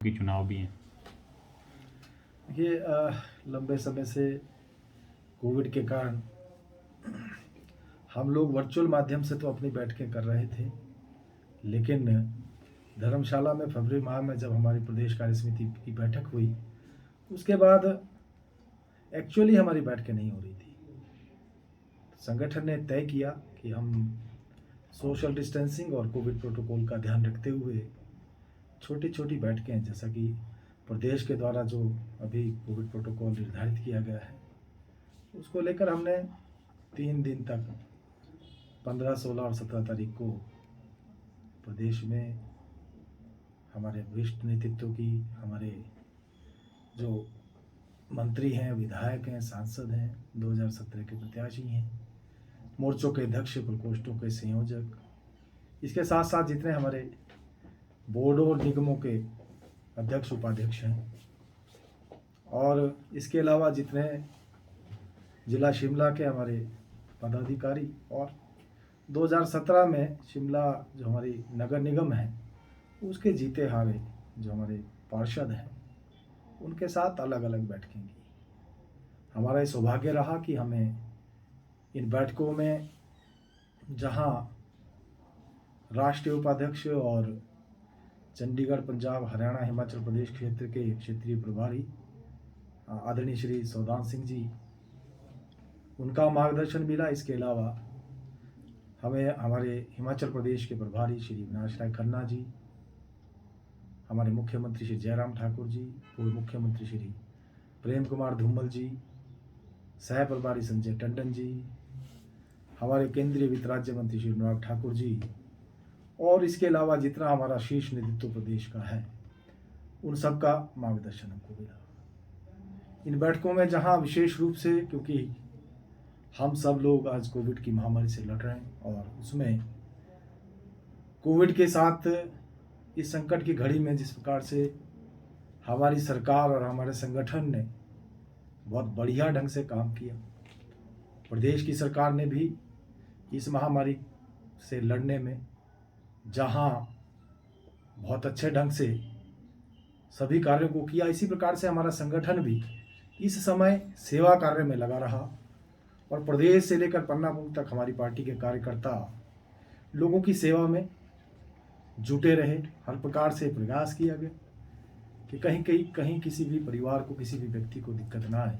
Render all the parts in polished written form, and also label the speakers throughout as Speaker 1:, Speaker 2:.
Speaker 1: के चुनाव भी हैं।
Speaker 2: ये लंबे समय से कोविड के कारण हम लोग वर्चुअल माध्यम से तो अपनी बैठकें कर रहे थे, लेकिन धर्मशाला में फरवरी माह में जब हमारी प्रदेश कार्य समिति की बैठक हुई, उसके बाद एक्चुअली हमारी बैठकें नहीं हो रही थी। संगठन ने तय किया कि हम सोशल डिस्टेंसिंग और कोविड प्रोटोकॉल का ध्यान रखते हुए छोटी छोटी बैठकें, जैसा कि प्रदेश के द्वारा जो अभी कोविड प्रोटोकॉल निर्धारित किया गया है, उसको लेकर हमने 3 दिन तक 15, 16 और 17 तारीख को प्रदेश में हमारे वरिष्ठ नेतृत्व की, हमारे जो मंत्री हैं, विधायक हैं, सांसद हैं, 2017 के प्रत्याशी हैं, मोर्चों के अध्यक्ष, प्रकोष्ठों के संयोजक, इसके साथ साथ जितने हमारे बोर्डों और निगमों के अध्यक्ष उपाध्यक्ष हैं, और इसके अलावा जितने जिला शिमला के हमारे पदाधिकारी, और 2017 में शिमला जो हमारी नगर निगम है उसके जीते हारे जो हमारे पार्षद हैं, उनके साथ अलग अलग बैठकें की। हमारा ये सौभाग्य रहा कि हमें इन बैठकों में, जहां राष्ट्रीय उपाध्यक्ष और चंडीगढ़, पंजाब, हरियाणा, हिमाचल प्रदेश क्षेत्र के क्षेत्रीय प्रभारी आदरणीय श्री सौदान सिंह जी, उनका मार्गदर्शन मिला। इसके अलावा हमें हमारे हिमाचल प्रदेश के प्रभारी श्री विनाश राय खन्ना जी, हमारे मुख्यमंत्री श्री जयराम ठाकुर जी, पूर्व मुख्यमंत्री श्री प्रेम कुमार धूमल जी, सह प्रभारी संजय टंडन जी, हमारे केंद्रीय वित्त राज्य मंत्री श्री अनुराग ठाकुर जी, और इसके अलावा जितना हमारा शीर्ष नेतृत्व प्रदेश का है, उन सब का मार्गदर्शन हमको मिला। इन बैठकों में जहां विशेष रूप से, क्योंकि हम सब लोग आज कोविड की महामारी से लड़ रहे हैं, और उसमें कोविड के साथ इस संकट की घड़ी में जिस प्रकार से हमारी सरकार और हमारे संगठन ने बहुत बढ़िया ढंग से काम किया, प्रदेश की सरकार ने भी इस महामारी से लड़ने में जहां बहुत अच्छे ढंग से सभी कार्यों को किया, इसी प्रकार से हमारा संगठन भी इस समय सेवा कार्य में लगा रहा, और प्रदेश से लेकर पन्नापुर तक हमारी पार्टी के कार्यकर्ता लोगों की सेवा में जुटे रहे। हर प्रकार से प्रयास किया गया कि कहीं किसी भी परिवार को, किसी भी व्यक्ति को दिक्कत ना आए।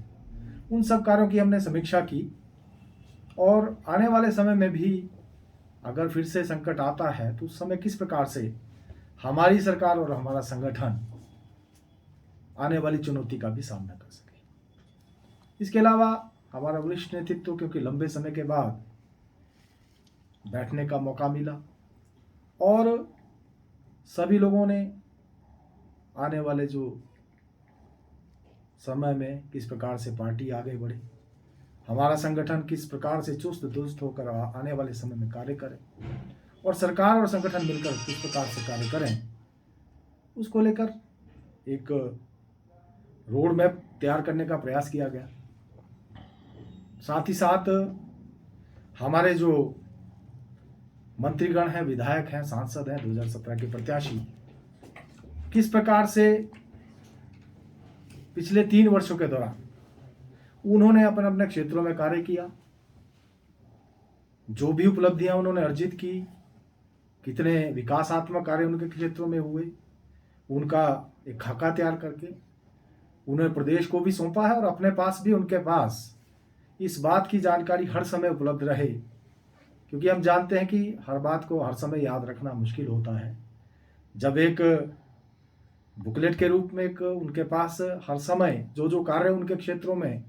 Speaker 2: उन सब कार्यों की हमने समीक्षा की, और आने वाले समय में भी अगर फिर से संकट आता है तो उस समय किस प्रकार से हमारी सरकार और हमारा संगठन आने वाली चुनौती का भी सामना कर सके। इसके अलावा हमारा वरिष्ठ नेतृत्व, क्योंकि लंबे समय के बाद बैठने का मौका मिला, और सभी लोगों ने आने वाले जो समय में किस प्रकार से पार्टी आगे बढ़े, हमारा संगठन किस प्रकार से चुस्त दुरुस्त होकर आने वाले समय में कार्य करे, और सरकार और संगठन मिलकर किस प्रकार से कार्य करें, उसको लेकर एक रोड मैप तैयार करने का प्रयास किया गया। साथ ही साथ हमारे जो मंत्रीगण हैं, विधायक हैं, सांसद हैं, 2017 के प्रत्याशी, किस प्रकार से पिछले 3 वर्षों के दौरान उन्होंने अपने अपने क्षेत्रों में कार्य किया, जो भी उपलब्धियां उन्होंने अर्जित की, कितने विकासात्मक कार्य उनके क्षेत्रों में हुए, उनका एक खाका तैयार करके उन्हें प्रदेश को भी सौंपा है, और अपने पास भी उनके पास इस बात की जानकारी हर समय उपलब्ध रहे, क्योंकि हम जानते हैं कि हर बात को हर समय याद रखना मुश्किल होता है। जब एक बुकलेट के रूप में एक उनके पास हर समय जो जो कार्य उनके क्षेत्रों में,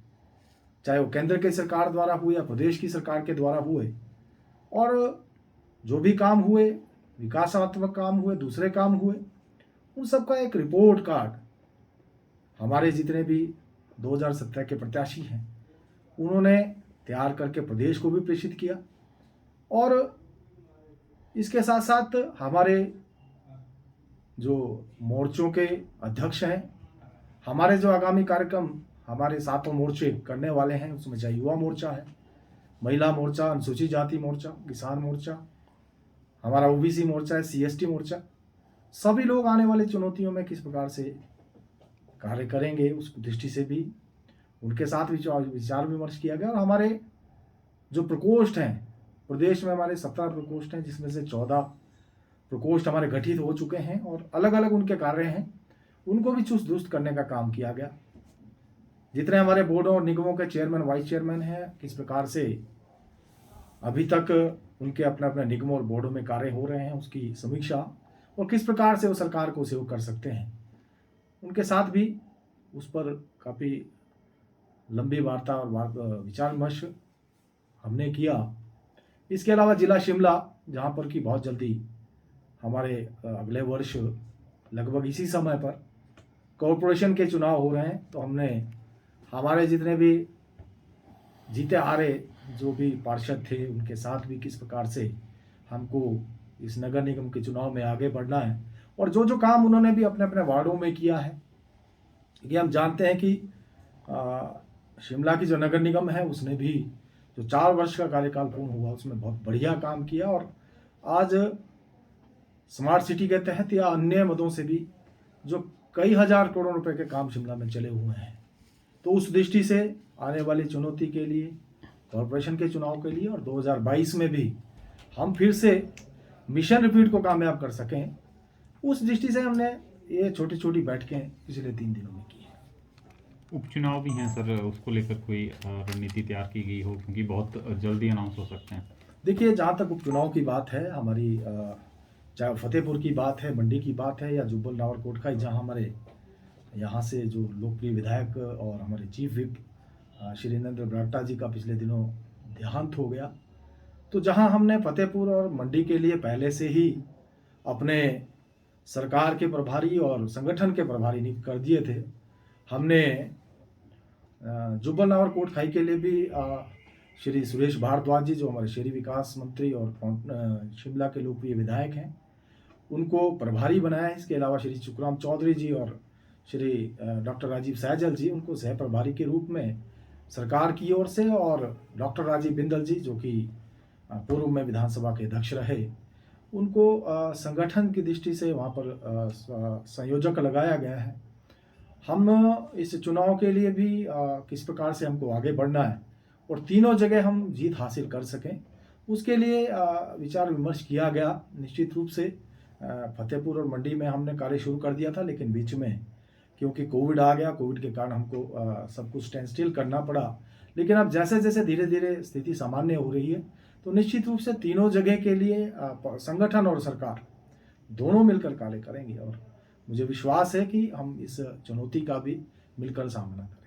Speaker 2: चाहे वो केंद्र की सरकार द्वारा हुए या प्रदेश की सरकार के द्वारा हुए, और जो भी काम हुए, विकासात्मक काम हुए, दूसरे काम हुए, उन सब का एक रिपोर्ट कार्ड हमारे जितने भी 2017 के प्रत्याशी हैं उन्होंने तैयार करके प्रदेश को भी प्रेषित किया। और इसके साथ साथ हमारे जो मोर्चों के अध्यक्ष हैं, हमारे जो आगामी कार्यक्रम हमारे 7 मोर्चे करने वाले हैं, उसमें चाहे युवा मोर्चा है, महिला मोर्चा, अनुसूचित जाति मोर्चा, किसान मोर्चा, हमारा ओबीसी मोर्चा है, CST मोर्चा, सभी लोग आने वाली चुनौतियों में किस प्रकार से कार्य करेंगे उस दृष्टि से भी उनके साथ विचार विमर्श किया गया। और हमारे जो प्रकोष्ठ हैं, प्रदेश में हमारे 17 प्रकोष्ठ हैं, जिसमें से 14 प्रकोष्ठ हमारे गठित हो चुके हैं और अलग अलग उनके कार्य हैं, उनको भी चुस्त दुरुस्त करने का काम किया गया। जितने हमारे बोर्डों और निगमों के चेयरमैन वाइस चेयरमैन हैं, किस प्रकार से अभी तक उनके अपने अपने निगमों और बोर्डों में कार्य हो रहे हैं, उसकी समीक्षा और किस प्रकार से वो सरकार को सहयोग कर सकते हैं, उनके साथ भी उस पर काफ़ी लंबी वार्ता और विचार विमर्श हमने किया। इसके अलावा जिला शिमला, जहाँ पर कि बहुत जल्दी हमारे अगले वर्ष लगभग इसी समय पर कॉरपोरेशन के चुनाव हो रहे हैं, तो हमने हमारे जितने भी जीते हारे जो भी पार्षद थे उनके साथ भी किस प्रकार से हमको इस नगर निगम के चुनाव में आगे बढ़ना है और जो जो काम उन्होंने भी अपने अपने वार्डों में किया है। ये हम जानते हैं कि शिमला की जो नगर निगम है उसने भी जो 4 वर्ष का कार्यकाल पूर्ण हुआ उसमें बहुत बढ़िया काम किया और आज स्मार्ट सिटी के तहत या अन्य मदों से भी जो कई हजार करोड़ रुपए के काम शिमला में चले हुए हैं। तो उस दृष्टि से आने वाली चुनौती के लिए, कॉरपोरेशन के चुनाव के लिए और 2022 में भी हम फिर से मिशन रिपीट को कामयाब कर सकें, उस दृष्टि से हमने ये छोटी छोटी बैठकें पिछले 3 दिनों में की हैं।
Speaker 1: उपचुनाव भी हैं सर, उसको लेकर कोई रणनीति तैयार की गई हो, क्योंकि बहुत जल्दी अनाउंस हो सकते हैं?
Speaker 2: देखिए, जहाँ तक उपचुनाव की बात है, हमारी चाहे फतेहपुर की बात है, मंडी की बात है या जुब्बल नावरकोटखाई, जहाँ हमारे यहाँ से जो लोकप्रिय विधायक और हमारे चीफ विप श्री नरेंद्र बरागटा जी का पिछले दिनों देहांत हो गया, तो जहाँ हमने फतेहपुर और मंडी के लिए पहले से ही अपने सरकार के प्रभारी और संगठन के प्रभारी नियुक्त कर दिए थे, हमने जुब्बल नावरकोटखाई के लिए भी श्री सुरेश भारद्वाज जी, जो हमारे शहरी विकास मंत्री और शिमला के लोकप्रिय विधायक हैं, उनको प्रभारी बनाया है। इसके अलावा श्री सुखराम चौधरी जी और श्री डॉक्टर राजीव सहजल जी, उनको सह प्रभारी के रूप में सरकार की ओर से, और डॉक्टर राजीव बिंदल जी, जो कि पूर्व में विधानसभा के अध्यक्ष रहे, उनको संगठन की दृष्टि से वहाँ पर संयोजक लगाया गया है। हम इस चुनाव के लिए भी किस प्रकार से हमको आगे बढ़ना है और तीनों जगह हम जीत हासिल कर सकें, उसके लिए विचार विमर्श किया गया। निश्चित रूप से फतेहपुर और मंडी में हमने कार्य शुरू कर दिया था, लेकिन बीच में क्योंकि कोविड आ गया, कोविड के कारण हमको सब कुछ स्टैंड स्टिल करना पड़ा। लेकिन अब जैसे जैसे धीरे धीरे स्थिति सामान्य हो रही है, तो निश्चित रूप से तीनों जगह के लिए संगठन और सरकार दोनों मिलकर कार्य करेंगे और मुझे विश्वास है कि हम इस चुनौती का भी मिलकर सामना करेंगे।